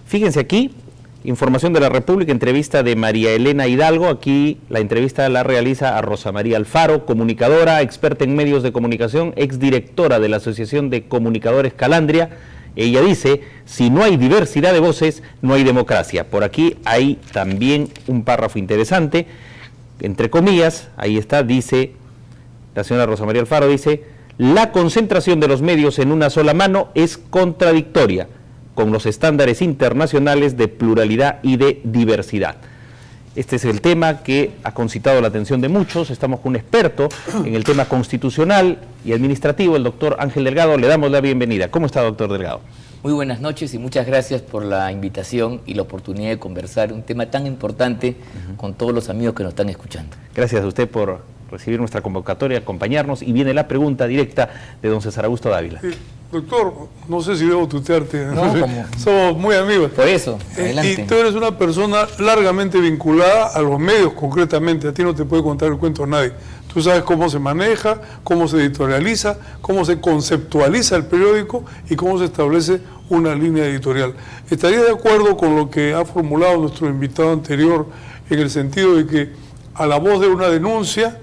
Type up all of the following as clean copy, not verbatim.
Fíjense aquí, información de la República, entrevista de María Elena Hidalgo. Aquí la entrevista la realiza a Rosa María Alfaro, comunicadora, experta en medios de comunicación, exdirectora de la Asociación de Comunicadores Calandria. Ella dice, si no hay diversidad de voces, no hay democracia. Por aquí hay también un párrafo interesante, entre comillas, ahí está, dice, la señora Rosa María Alfaro dice, la concentración de los medios en una sola mano es contradictoria con los estándares internacionales de pluralidad y de diversidad. Este es el tema que ha concitado la atención de muchos. Estamos con un experto en el tema constitucional y administrativo, el doctor Ángel Delgado. Le damos la bienvenida. ¿Cómo está, doctor Delgado? Muy buenas noches y muchas gracias por la invitación y la oportunidad de conversar un tema tan importante con todos los amigos que nos están escuchando. Gracias a usted por recibir nuestra convocatoria, acompañarnos, y viene la pregunta directa de don César Augusto Dávila. Doctor, no sé si debo tutearte, no, somos muy amigos. Por eso, adelante. Y tú eres una persona largamente vinculada a los medios, concretamente, a ti no te puede contar el cuento a nadie. Tú sabes cómo se maneja, cómo se editorializa, cómo se conceptualiza el periódico y cómo se establece una línea editorial. ¿Estarías de acuerdo con lo que ha formulado nuestro invitado anterior, en el sentido de que a la voz de una denuncia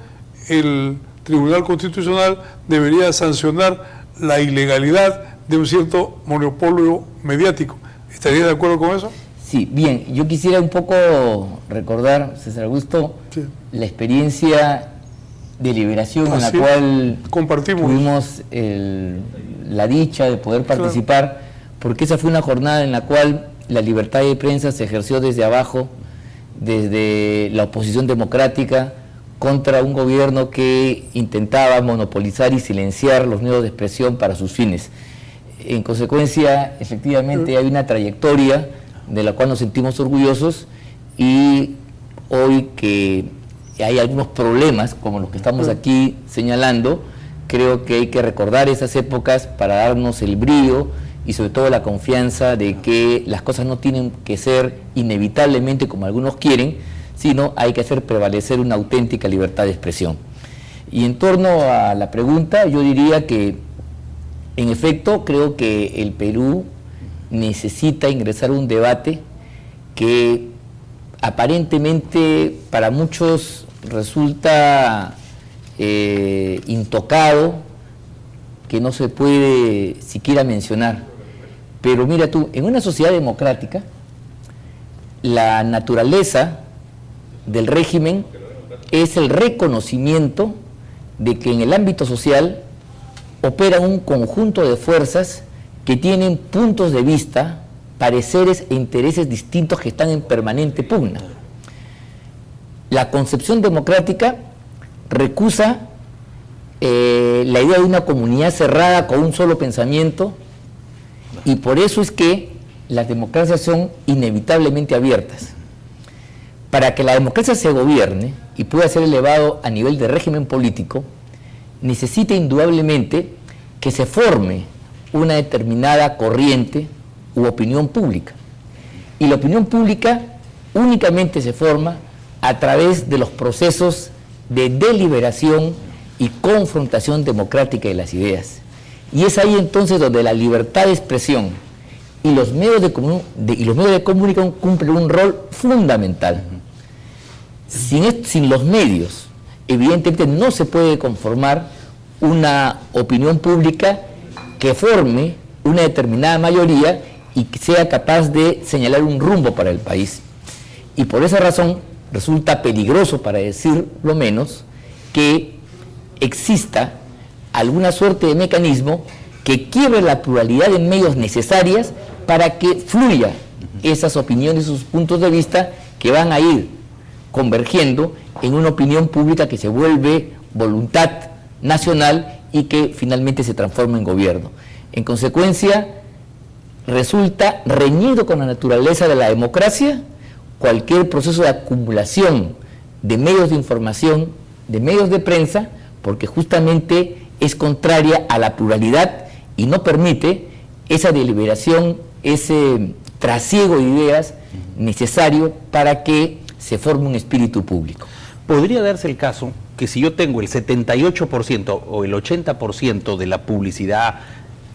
el Tribunal Constitucional debería sancionar la ilegalidad de un cierto monopolio mediático? ¿Estarías de acuerdo con eso? Sí, bien, yo quisiera un poco recordar, César Augusto, sí, la experiencia de Liberación en la cual tuvimos la dicha de poder participar, claro, porque esa fue una jornada en la cual la libertad de prensa se ejerció desde abajo, desde la oposición democrática, contra un gobierno que intentaba monopolizar y silenciar los medios de expresión para sus fines. En consecuencia, efectivamente hay una trayectoria de la cual nos sentimos orgullosos, y hoy que hay algunos problemas como los que estamos aquí señalando, creo que hay que recordar esas épocas para darnos el brío y sobre todo la confianza de que las cosas no tienen que ser inevitablemente como algunos quieren, sino hay que hacer prevalecer una auténtica libertad de expresión. Y en torno a la pregunta, yo diría que, en efecto, creo que el Perú necesita ingresar a un debate que aparentemente para muchos resulta intocado, que no se puede siquiera mencionar. Pero mira tú, en una sociedad democrática, la naturaleza del régimen es el reconocimiento de que en el ámbito social opera un conjunto de fuerzas que tienen puntos de vista, pareceres e intereses distintos que están en permanente pugna. La concepción democrática recusa la idea de una comunidad cerrada con un solo pensamiento, y por eso es que las democracias son inevitablemente abiertas. Para que la democracia se gobierne y pueda ser elevado a nivel de régimen político, necesita indudablemente que se forme una determinada corriente u opinión pública. Y la opinión pública únicamente se forma a través de los procesos de deliberación y confrontación democrática de las ideas. Y es ahí entonces donde la libertad de expresión y los medios de comunicación cumplen un rol fundamental. Sin los medios, evidentemente no se puede conformar una opinión pública que forme una determinada mayoría y que sea capaz de señalar un rumbo para el país. Y por esa razón resulta peligroso, para decir lo menos, que exista alguna suerte de mecanismo que quiebre la pluralidad de medios necesarias para que fluya esas opiniones, esos puntos de vista que van a ir convergiendo en una opinión pública que se vuelve voluntad nacional y que finalmente se transforma en gobierno. En consecuencia, resulta reñido con la naturaleza de la democracia cualquier proceso de acumulación de medios de información, de medios de prensa, porque justamente es contraria a la pluralidad y no permite esa deliberación, ese trasiego de ideas necesario para que se forme un espíritu público. ¿Podría darse el caso que si yo tengo el 78% o el 80% de la publicidad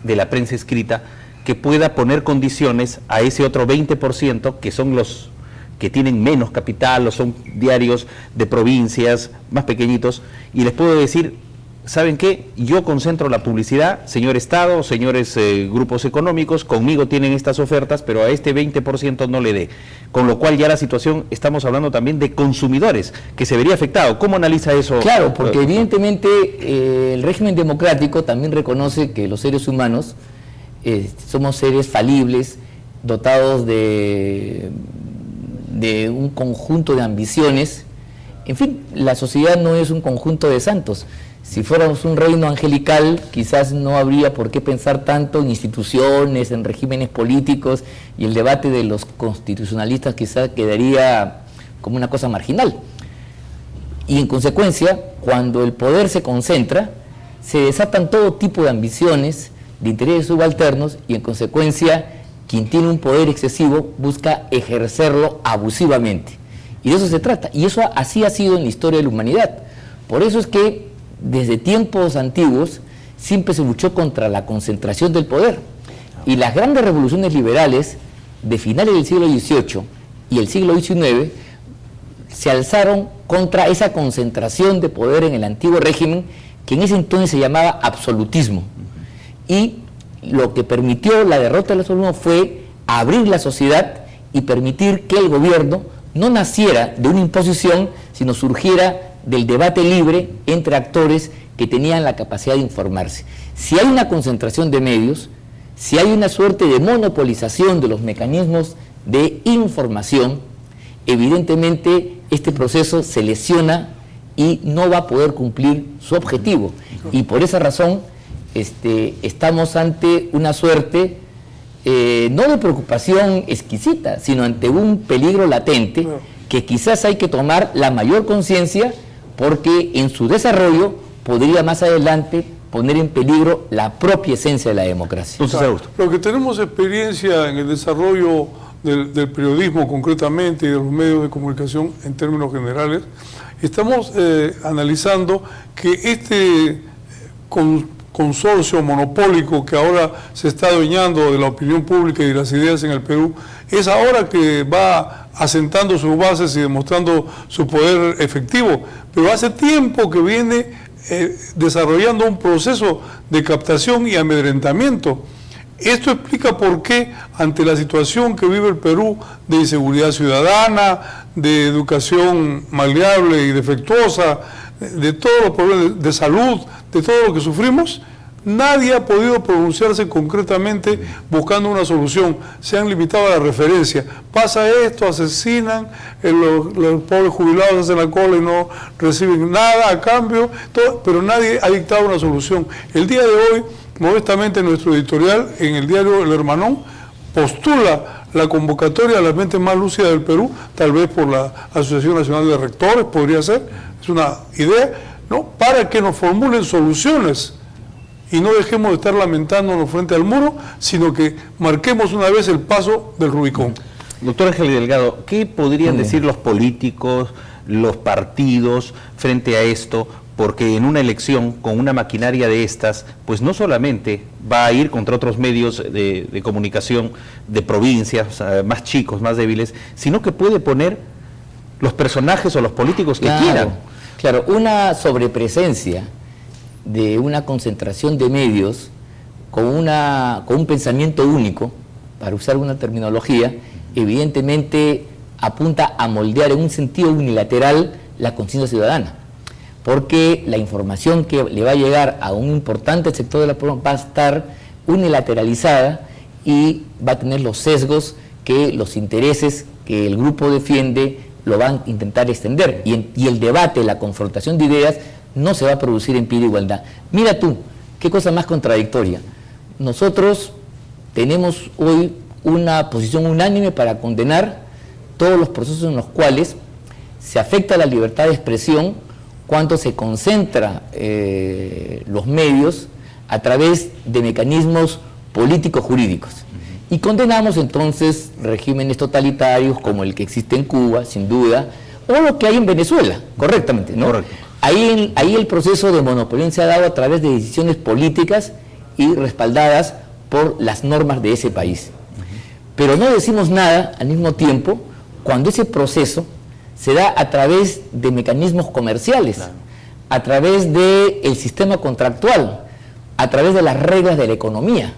de la prensa escrita, que pueda poner condiciones a ese otro 20% que son los que tienen menos capital o son diarios de provincias más pequeñitos, y les puedo decir, ¿saben qué? Yo concentro la publicidad, señor Estado, señores grupos económicos, conmigo tienen estas ofertas, pero a este 20% no le dé. Con lo cual ya la situación, estamos hablando también de consumidores, que se vería afectado. ¿Cómo analiza eso? Claro, porque evidentemente el régimen democrático también reconoce que los seres humanos somos seres falibles, dotados de un conjunto de ambiciones. En fin, la sociedad no es un conjunto de santos. Si fuéramos un reino angelical, quizás no habría por qué pensar tanto en instituciones, en regímenes políticos, y el debate de los constitucionalistas quizás quedaría como una cosa marginal. Y en consecuencia, cuando el poder se concentra, se desatan todo tipo de ambiciones, de intereses subalternos, y en consecuencia, quien tiene un poder excesivo busca ejercerlo abusivamente. Y de eso se trata. Y eso así ha sido en la historia de la humanidad. Por eso es que desde tiempos antiguos siempre se luchó contra la concentración del poder. Y las grandes revoluciones liberales de finales del siglo XVIII y el siglo XIX se alzaron contra esa concentración de poder en el antiguo régimen, que en ese entonces se llamaba absolutismo. Y lo que permitió la derrota del absolutismo fue abrir la sociedad y permitir que el gobierno no naciera de una imposición, sino surgiera del debate libre entre actores que tenían la capacidad de informarse. Si hay una concentración de medios, si hay una suerte de monopolización de los mecanismos de información, evidentemente este proceso se lesiona y no va a poder cumplir su objetivo. Y por esa razón estamos ante una suerte no de preocupación exquisita, sino ante un peligro latente que quizás hay que tomar la mayor conciencia, porque en su desarrollo podría más adelante poner en peligro la propia esencia de la democracia. Claro, lo que tenemos experiencia en el desarrollo del periodismo concretamente y de los medios de comunicación en términos generales, estamos analizando que este consorcio monopólico que ahora se está adueñando de la opinión pública y de las ideas en el Perú, es ahora que va asentando sus bases y demostrando su poder efectivo, pero hace tiempo que viene desarrollando un proceso de captación y amedrentamiento. Esto explica por qué, ante la situación que vive el Perú de inseguridad ciudadana, de educación maleable y defectuosa, de todos los problemas de salud, de todo lo que sufrimos, nadie ha podido pronunciarse concretamente buscando una solución. Se han limitado a la referencia. Pasa esto, asesinan, los pobres jubilados hacen la cola y no reciben nada a cambio, pero nadie ha dictado una solución. El día de hoy, modestamente, nuestro editorial en el diario El Hermanón postula la convocatoria a las mentes más lúcidas del Perú, tal vez por la Asociación Nacional de Rectores, podría ser, es una idea, ¿no?, para que nos formulen soluciones y no dejemos de estar lamentándonos frente al muro, sino que marquemos una vez el paso del Rubicón. Doctor Ángel Delgado, ¿qué podrían decir los políticos, los partidos frente a esto? Porque en una elección con una maquinaria de estas, pues no solamente va a ir contra otros medios de comunicación de provincias más chicos, más débiles, sino que puede poner los personajes o los políticos que quieran. Claro, una sobrepresencia de una concentración de medios con un pensamiento único, para usar una terminología, evidentemente apunta a moldear en un sentido unilateral la conciencia ciudadana, porque la información que le va a llegar a un importante sector de la población va a estar unilateralizada y va a tener los sesgos que los intereses que el grupo defiende lo van a intentar extender, y el debate, la confrontación de ideas no se va a producir en pie de igualdad. Mira tú, qué cosa más contradictoria. Nosotros tenemos hoy una posición unánime para condenar todos los procesos en los cuales se afecta la libertad de expresión cuando se concentra los medios a través de mecanismos políticos jurídicos. Y condenamos entonces regímenes totalitarios como el que existe en Cuba, sin duda, o lo que hay en Venezuela, correctamente, ¿no? Correcto. Ahí el proceso de monopolio se ha dado a través de decisiones políticas y respaldadas por las normas de ese país. Pero no decimos nada al mismo tiempo cuando ese proceso se da a través de mecanismos comerciales, claro, a través del sistema contractual, a través de las reglas de la economía.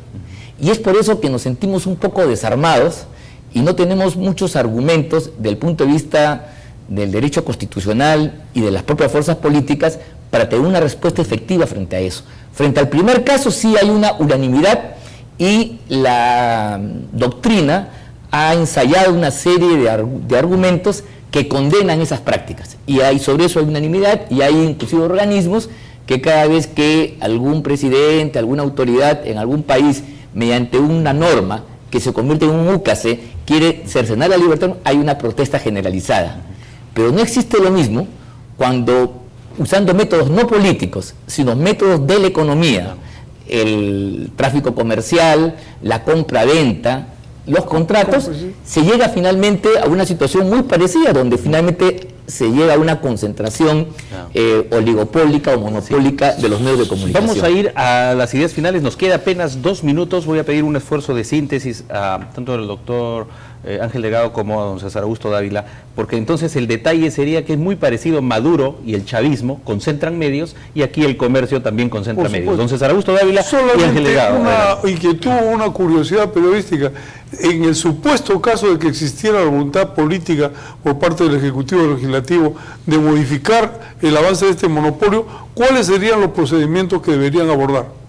Y es por eso que nos sentimos un poco desarmados y no tenemos muchos argumentos del punto de vista del derecho constitucional y de las propias fuerzas políticas para tener una respuesta efectiva frente a eso. Frente al primer caso sí hay una unanimidad y la doctrina ha ensayado una serie de argumentos que condenan esas prácticas. Y sobre eso hay unanimidad y hay inclusive organismos que cada vez que algún presidente, alguna autoridad en algún país, mediante una norma que se convierte en un úcase, quiere cercenar la libertad, hay una protesta generalizada. Pero no existe lo mismo cuando, usando métodos no políticos, sino métodos de la economía, el tráfico comercial, la compra-venta, los contratos, se llega finalmente a una situación muy parecida, donde finalmente se llega a una concentración oligopólica o monopólica de los medios de comunicación. Vamos a ir a las ideas finales, nos queda apenas 2 minutos, voy a pedir un esfuerzo de síntesis tanto del doctor Ángel Delgado como a don César Augusto Dávila, porque entonces el detalle sería que es muy parecido. Maduro y el chavismo concentran medios y aquí el comercio también concentra medios. Don César Augusto Dávila y Ángel Delgado. Una inquietud, una curiosidad periodística. En el supuesto caso de que existiera la voluntad política por parte del Ejecutivo y Legislativo de modificar el avance de este monopolio, ¿cuáles serían los procedimientos que deberían abordar?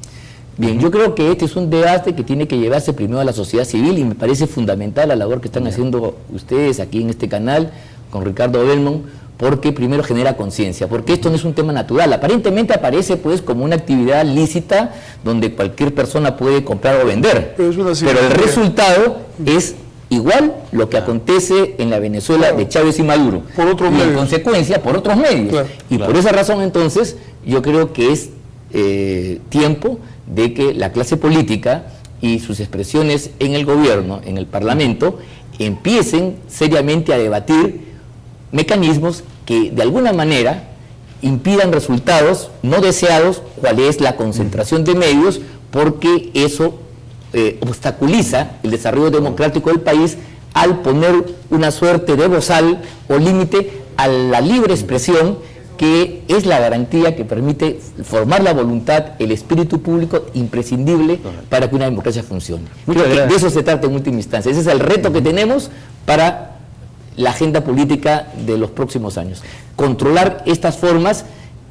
Bien, yo creo que este es un debate que tiene que llevarse primero a la sociedad civil y me parece fundamental la labor que están haciendo ustedes aquí en este canal con Ricardo Belmont, porque primero genera conciencia, porque esto no es un tema natural, aparentemente aparece pues como una actividad lícita donde cualquier persona puede comprar o vender, pero el resultado es igual lo que acontece en la Venezuela de Chávez y Maduro, por otros medios. En consecuencia por otros medios, por esa razón entonces yo creo que es tiempo de que la clase política y sus expresiones en el gobierno, en el parlamento, empiecen seriamente a debatir mecanismos que de alguna manera impidan resultados no deseados, cuál es la concentración de medios, porque eso obstaculiza el desarrollo democrático del país al poner una suerte de bozal o límite a la libre expresión, que es la garantía que permite formar la voluntad, el espíritu público imprescindible para que una democracia funcione. De eso se trata en última instancia. Ese es el reto que tenemos para la agenda política de los próximos años. Controlar estas formas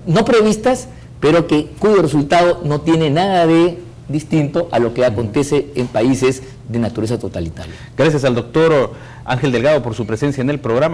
no previstas, pero cuyo resultado no tiene nada de distinto a lo que acontece en países de naturaleza totalitaria. Gracias al doctor Ángel Delgado por su presencia en el programa.